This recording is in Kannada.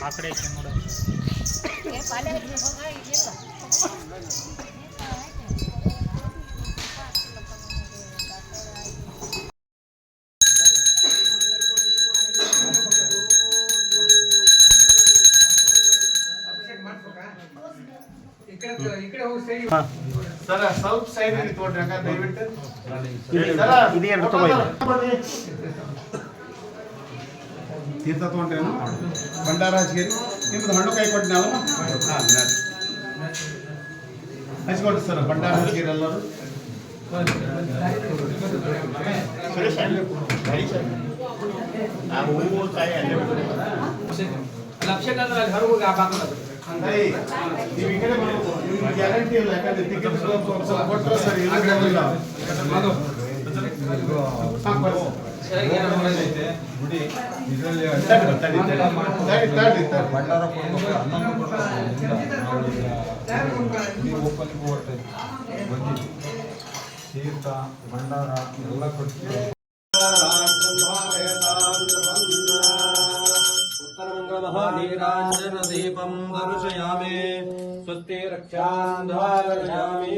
ಆಕಡೆ ನೋಡ ಸರ ಸ್ವಲ್ಪ ಸೈಡ್ ತೋಡ್ರಿ ಅಕ್ಕ ದಯವಿಟ್ಟು ತೀರ್ಥ ತಗೊಂಡ್ರೇನು ಬಂಡಾರಾಜ್ಗಿರಿ ನಿಮ್ದು ಹಣ್ಣು ಕೈ ಕೊಟ್ಟು ನಾವು ಹಚ್ಕೊಡ್ರಿ ಸರ್ ಬಂಡಾರಾಜ್ಗಿರಿ ಎಲ್ಲರೂ ನೀವು ಈ ಕಡೆ ಗ್ಯಾರಂಟಿ ಇಲ್ಲ ಯಾಕಂದ್ರೆ ಟಿಕೆಟ್ ಕೊಟ್ಟರೆ ಸರ್ ಇಲ್ಲ ತೀರ್ಥ ಭಂಡಾರ ಎಲ್ಲ ಕೊಡ್ತೀವಿ. दीपं दर्शयामि स्वस्ति रक्षां धारयामि।